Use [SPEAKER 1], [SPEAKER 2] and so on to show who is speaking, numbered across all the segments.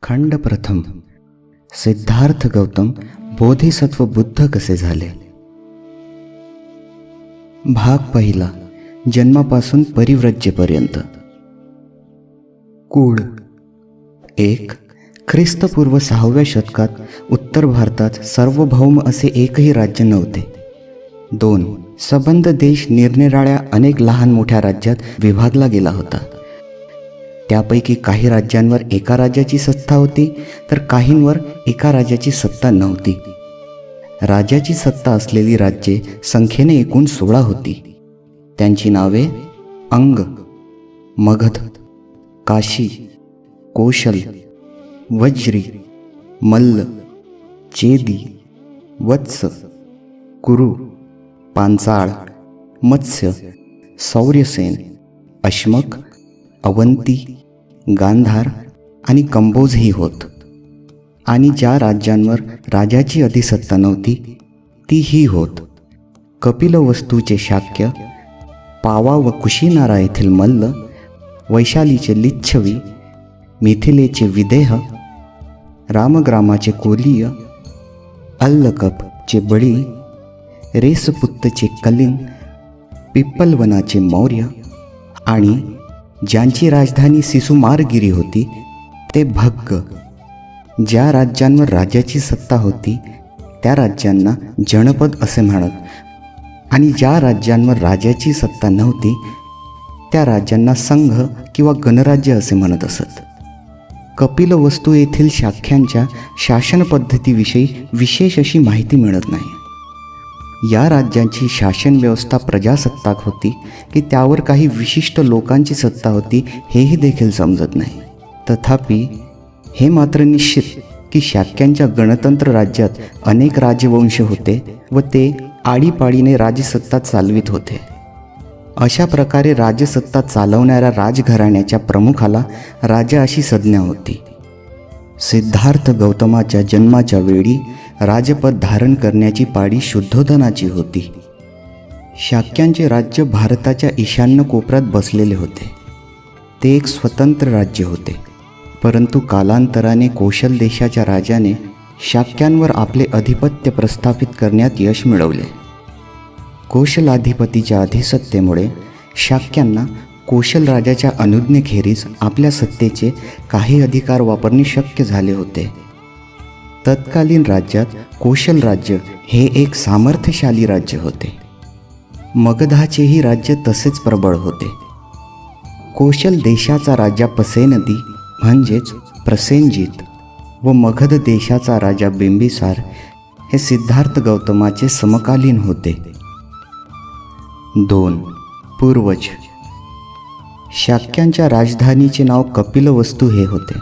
[SPEAKER 1] खंड प्रथम. सिद्धार्थ गौतम बोधिसत्व बुद्ध कसे झाले. भाग पहिला. जन्मापासून परिव्रज्येपर्यंत. कुळ. 1. ख्रिस्तपूर्व 6व्या शतकात उत्तर भारतात सार्वभौम असे एकही राज्य नव्हते. 2. सबंध देश निरनिराळ्या अनेक लहान मोठ्या राज्यात विभागला गेला होता. त्यापैकी काही राज्यांवर एका राजाची सत्ता होती तर काहींवर एका राजाची सत्ता नव्हती. राजाची सत्ता असलेली राज्ये संख्येने एकूण 16 होती. त्यांची नावे अंग, मगध, काशी, कोशल, वज्री, मल्ल, चेदी, वत्स, कुरु, पांचाळ, मत्स्य, सौर्यसेन, अश्मक, अवंती, गांधार आणि कंबोज ही होत. आणि ज्या राज्यांवर राजाची अधिसत्ता नव्हती ती ही होत. कपिलवस्तूचे शाक्य, पावा व कुशीनारा येथील मल्ल, वैशालीचे लिच्छवी, मिथिलेचे विदेह, रामग्रामाचे कोलीय, अल्लकपचे बळी, रेसपुत्तचे कलिंग, पिप्पलवनाचे मौर्य आणि ज्यांची राजधानी सिसुमारगिरी होती ते भग्ग. ज्या राज्यांवर राजाची सत्ता होती त्या राज्यांना जनपद असे म्हणत आणि ज्या राज्यांवर राजाची सत्ता नव्हती त्या राज्यांना संघ किंवा गणराज्य असे म्हणत असत. कपिलवस्तू येथील शाख्यांच्या शासन पद्धतीविषयी विशेष अशी माहिती मिळत नाही. या राज्यांची शासन व्यवस्था प्रजासत्ताक होती की त्यावर काही विशिष्ट लोकांची सत्ता होती हेही देखील समजत नाही. तथापि हे मात्र निश्चित की शाक्यांच्या गणतंत्र राज्यात अनेक राजवंश होते व ते आळीपाळीने राजसत्ता चालवित होते. अशा प्रकारे राजसत्ता चालवणाऱ्या राजघराण्याच्या प्रमुखाला राजा अशी संज्ञा होती. सिद्धार्थ गौतमाच्या जन्माच्या वेळी राजपद धारण करण्याची पाळी शुद्धोधनाची होती. शाक्यांचे राज्य भारताच्या ईशान्य कोपऱ्यात बसलेले होते. ते एक स्वतंत्र राज्य होते. परंतु कालांतराने कोशल देशाच्या राजाने शाक्यांवर आपले अधिपत्य प्रस्थापित करण्यात यश मिळवले. कोशलाधिपतीच्या अधिसत्तेमुळे शाक्यांना कोशल राजाच्या अनुज्ञेखेरीज आपल्या सत्तेचे काही अधिकार वापरणे शक्य झाले होते. तत्कालीन राज्यात कोशल राज्य हे एक सामर्थ्यशाली राज्य होते. मगधाचेही राज्य तसेच प्रबळ होते. कोशल देशाचा राजा पसेनदी म्हणजेच प्रसेनजित व मगध देशाचा राजा बिंबिसार हे सिद्धार्थ गौतमाचे समकालीन होते. 2. पूर्वज. शाक्यांच्या राजधानीचे नाव कपिलवस्तू हे होते.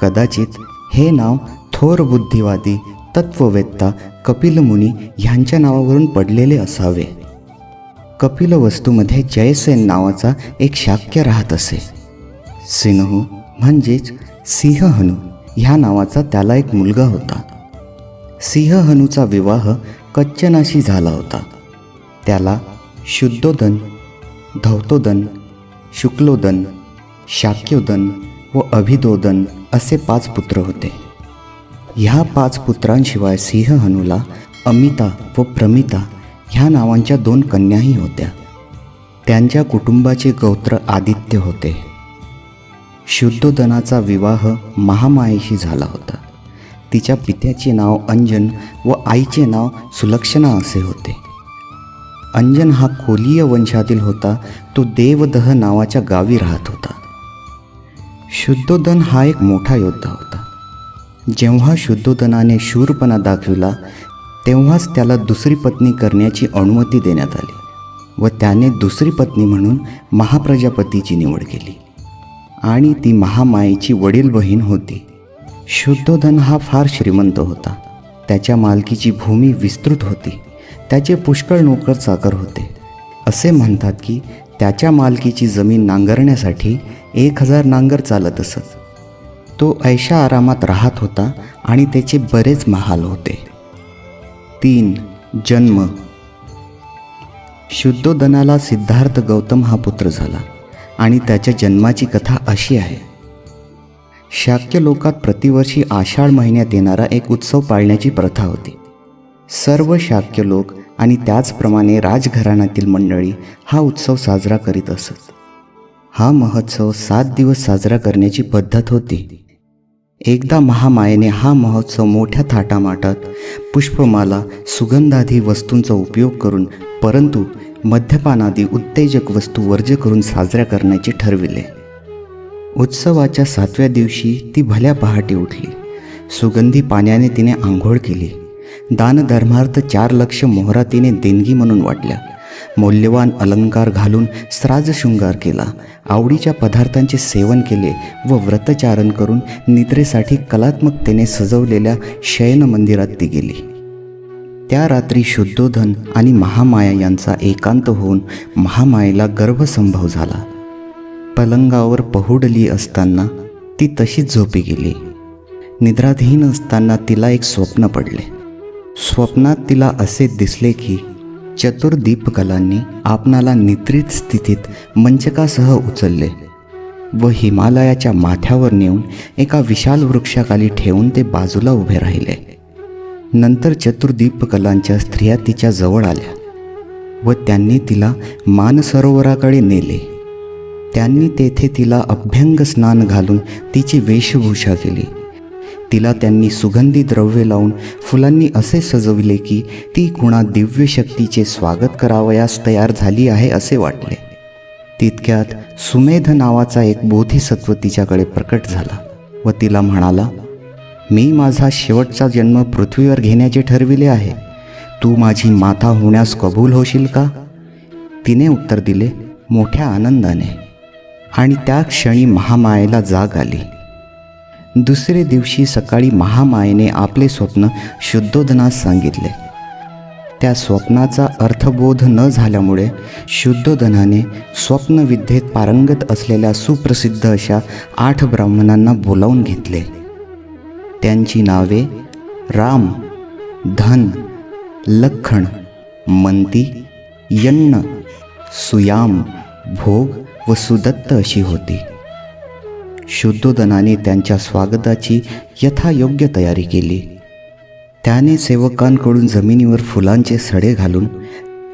[SPEAKER 1] कदाचित हे नाव थोर बुद्धिवादी तत्ववेत्ता कपिलमुनी ह्यांच्या नावावरून पडलेले असावे. कपिलवस्तूमध्ये जयसेन नावाचा एक शाक्य राहत असे. सिन्हू म्हणजेच सिंहहनू ह्या नावाचा त्याला एक मुलगा होता. सिंहहनूचा विवाह कच्चनाशी झाला होता. त्याला शुद्धोदन, धौतोदन, शुक्लोदन, शाक्योदन व अभिदोदन असे 5 पुत्र होते. ह्या 5 पुत्रांशिवाय सिंहहनूला अमिता व प्रमिता ह्या नावांच्या 2 कन्याही होत्या. त्यांच्या कुटुंबाचे गोत्र आदित्य होते. शुद्धोदनाचा विवाह महामायेशी झाला होता. तिच्या पित्याचे नाव अंजन व आईचे नाव सुलक्षणा असे होते. अंजन हा कोलीय वंशातील होता. तो देवदह नावाच्या गावी राहत होता. शुद्धोदन हा एक मोठा योद्धा होता. जेव्हा शुद्धोदनाने शूरपणा दाखविला तेव्हाच त्याला दुसरी पत्नी करण्याची अनुमती देण्यात आली व त्याने दुसरी पत्नी म्हणून महाप्रजापतीची निवड केली आणि ती महामायेची वडील बहीण होती. शुद्धोदन हा फार श्रीमंत होता. त्याच्या मालकीची भूमी विस्तृत होती. त्याचे पुष्कळ नोकर चाकर होते. असे म्हणतात की त्याच्या मालकीची जमीन नांगरण्यासाठी 1000 नांगर चालत असत. तो ऐशा आरामात राहत होता आणि त्याचे बरेच महाल होते. 3. जन्म. शुद्धोदनाला सिद्धार्थ गौतम हा पुत्र झाला आणि त्याच्या जन्माची कथा अशी आहे शाक्य लोकात प्रतिवर्षी आषाढ महिन्यात येणारा एक उत्सव पाळण्याची प्रथा होती. सर्व शाक्य लोक आणि त्याचप्रमाणे राजघराण्यातील मंडळी हा उत्सव साजरा करीत असत. हा महोत्सव 7 दिवस साजरा करण्याची पद्धत होती. एकदा महामायेने हा महोत्सव मोठ्या थाटामाटात पुष्पमाला, सुगंधादी वस्तूंचा उपयोग करून, परंतु मद्यपानादी उत्तेजक वस्तू वर्ज्य करून साजरा करण्याचे ठरविले. उत्सवाच्या 7व्या दिवशी ती भल्या पहाटे उठली. सुगंधी पाण्याने तिने आंघोळ केली. दानधर्मार्थ 4 लक्ष मोहरा तिने देणगी म्हणून वाटल्या. मौल्यवान अलंकार घालून श्राद्धशृंगार केला. आवडीच्या पदार्थांचे सेवन केले व व्रतचारण करून निद्रेसाठी कलात्मकतेने सजवलेल्या शयन मंदिरात ती गेली. त्या रात्री शुद्धोधन आणि महामाया यांचा एकांत होऊन महामायेला गर्भसंभव झाला. पलंगावर पहुडली असताना ती तशीच झोपी गेली. निद्राधीन असताना तिला एक स्वप्न पडले. स्वप्नात तिला असे दिसले की चतुर दीपकलांनी आपणाला निद्रित स्थितीत मंचकासह उचलले व हिमालयाच्या माथ्यावर नेऊन एका विशाल वृक्षाखाली ठेवून ते बाजूला उभे राहिले. नंतर चतुर दीपकलांच्या स्त्रिया तिच्या जवळ आल्या व त्यांनी तिला मानसरोवराकडे नेले. त्यांनी तेथे तिला अभ्यंग स्नान घालून तिची वेशभूषा केली. तिला त्यांनी सुगंधी द्रव्ये लावून फुलांनी असे सजविले की ती कुणा दिव्य शक्तीचे स्वागत करावयास तयार झाली आहे असे वाटले. तितक्यात सुमेध नावाचा एक बोधिसत्व तिच्याकडे प्रकट झाला व तिला म्हणाला, मी माझा शेवटचा जन्म पृथ्वीवर घेण्याचे ठरविले आहे. तू माझी माता होण्यास कबूल होशील का? तिने उत्तर दिले, मोठ्या आनंदाने. आणि त्या क्षणी महामायेला जाग आली. दुसरे दिवशी सकाळी महामायेने आपले स्वप्न शुद्धोधनास सांगितले. त्या स्वप्नाचा अर्थबोध न झाल्यामुळे शुद्धोधनाने स्वप्नविद्येत पारंगत असलेल्या सुप्रसिद्ध अशा 8 ब्राह्मणांना बोलावून घेतले. त्यांची नावे राम, धन, लखण, मंती, यन्न, सुयाम, भोग व सुदत्त अशी होती. शुद्धोधनाने त्यांच्या स्वागताची यथायोग्य तयारी केली. त्याने सेवकांकडून जमिनीवर फुलांचे सडे घालून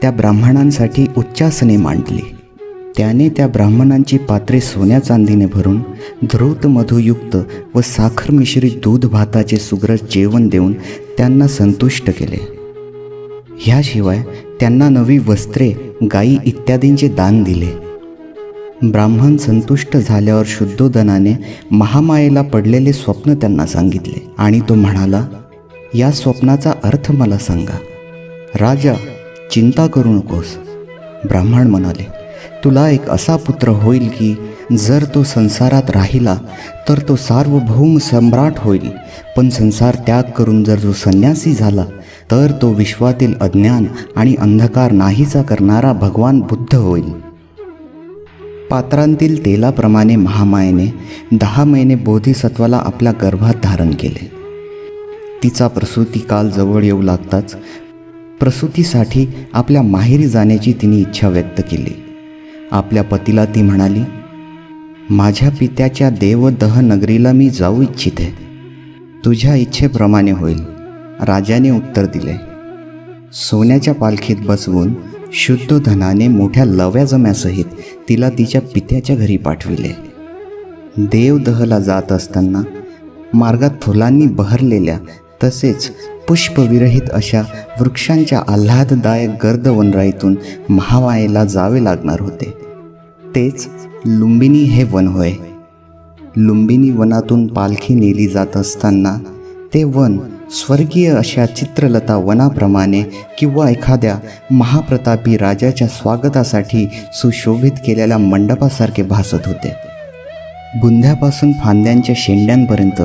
[SPEAKER 1] त्या ब्राह्मणांसाठी उच्चासने मांडली. त्याने त्या ब्राह्मणांची पात्रे सोन्या चांदीने भरून धृत मधुयुक्त व साखर मिश्रित दूध भाताचे सुग्रज जेवण देऊन त्यांना संतुष्ट केले. ह्याशिवाय त्यांना नवी वस्त्रे, गायी इत्यादींचे दान दिले. ब्राह्मण संतुष्ट झाल्यावर शुद्धोधनाने महामायेला पडलेले स्वप्न त्यांना सांगितले आणि तो म्हणाला, या स्वप्नाचा अर्थ मला सांगा. राजा, चिंता करू नकोस. ब्राह्मण म्हणाले, तुला एक असा पुत्र होईल की जर तो संसारात राहिला तर तो सार्वभौम सम्राट होईल, पण संसार त्याग करून जर तो संन्यासी झाला तर तो विश्वातील अज्ञान आणि अंधकार नाहीसा करणारा भगवान बुद्ध होईल. पात्रांतील तेलाप्रमाणे महामायेने 10 महिने बोधिसत्वाला आपल्या गर्भात धारण केले. तिचा प्रसूतिकाल जवळ येऊ लागताच प्रसूतीसाठी आपल्या माहेरी जाण्याची तिने इच्छा व्यक्त केली. आपल्या पतीला ती म्हणाली, माझ्या पित्याच्या देवदह नगरीला मी जाऊ इच्छिते. तुझ्या इच्छेप्रमाणे होईल. राजाने उत्तर दिले. सोन्याच्या पालखीत बसवून शुद्धोधनाने मोठ्या लव्याजम्यासहित तिला तिच्या पित्याच्या घरी पाठविले. देवदहला जात असताना मार्गात फुलांनी बहरलेल्या तसेच पुष्पविरहित अशा वृक्षांच्या आल्हाददायक गर्द वनराईतून महामायेला जावे लागणार होते. तेच लुंबिनी हे वन होय. लुंबिनी वनातून पालखी नेली जात असताना ते वन स्वर्गीय अशा चित्रलता वनाप्रमाणे किंवा एखाद्या महाप्रतापी राजाच्या स्वागतासाठी सुशोभित केलेल्या मंडपासारखे भासत होते. बुंध्यापासून फांद्यांच्या शेंड्यांपर्यंत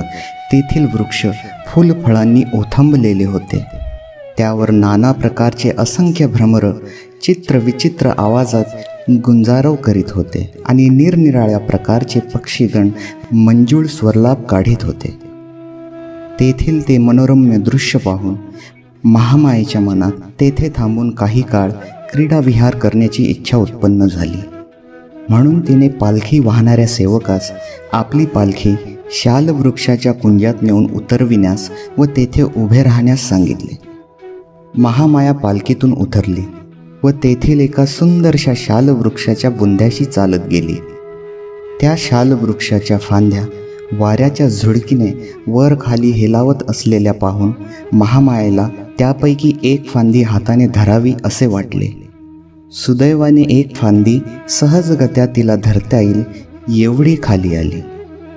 [SPEAKER 1] तेथील वृक्ष फुलफळांनी ओथंबलेले होते. त्यावर नाना प्रकारचे असंख्य भ्रमर चित्रविचित्र आवाजात गुंजारव करीत होते आणि निरनिराळ्या प्रकारचे पक्षीगण मंजूळ स्वरलाप काढीत होते. तेथील ते मनोरम्य दृश्य पाहून महामायेच्या मनात तेथे थांबून काही काळ क्रीडाविहार करण्याची इच्छा उत्पन्न झाली. म्हणून तिने पालखी वाहणाऱ्या सेवकास आपली पालखी शाल वृक्षाच्या कुंजात नेऊन उतरविण्यास व तेथे उभे राहण्यास सांगितले. महामाया पालखीतून उतरली व तेथील एका सुंदरशा शाल वृक्षाच्या बुंद्याशी चालत गेली. त्या शाल वृक्षाच्या फांद्या वाऱ्याच्या झुळकीने वर खाली हेलावत असलेल्या पाहून महामायेला त्यापैकी एक फांदी हाताने धरावी असे वाटले. सुदैवाने एक फांदी सहजगत्या तिला धरता येईल एवढी खाली आली.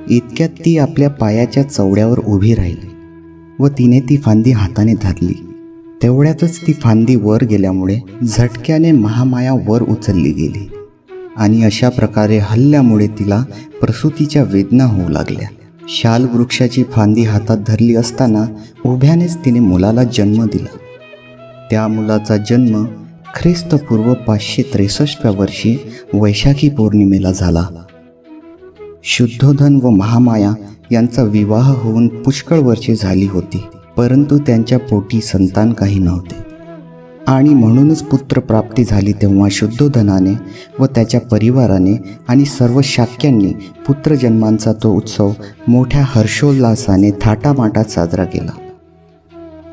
[SPEAKER 1] इतक्यात ती आपल्या पायाच्या चवड्यावर उभी राहिली व तिने ती फांदी हाताने धरली. तेवढ्यातच ती फांदी वर गेल्यामुळे झटक्याने महामाया वर उचलली गेली आणि अशा प्रकारे हल्ल्यामुळे तिला प्रसूतीच्या वेदना होऊ लागल्या. शाल वृक्षाची फांदी हातात धरली असताना उभ्यानेच तिने मुलाला जन्म दिला. त्या मुलाचा जन्म ख्रिस्तपूर्व 563 वर्षी वैशाखी पौर्णिमेला झाला. शुद्धोधन व महामाया यांचा विवाह होऊन पुष्कळ वर्षे झाली होती, परंतु त्यांच्या पोटी संतान काही नव्हते आणि म्हणूनच पुत्रप्राप्ती झाली. तेव्हा शुद्धोधनाने व त्याच्या परिवाराने आणि सर्व शाक्यांनी पुत्रजन्मांचा तो उत्सव मोठ्या हर्षोल्लासाने थाटामाटात साजरा केला.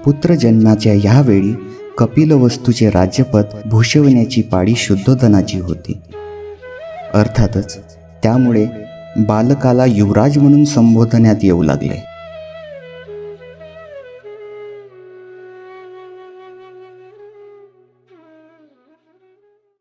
[SPEAKER 1] पुत्रजन्माच्या ह्यावेळी कपिलवस्तूचे राज्यपद भूषवण्याची पाळी शुद्धोधनाची होती. अर्थातच त्यामुळे बालकाला युवराज म्हणून संबोधण्यात येऊ लागले.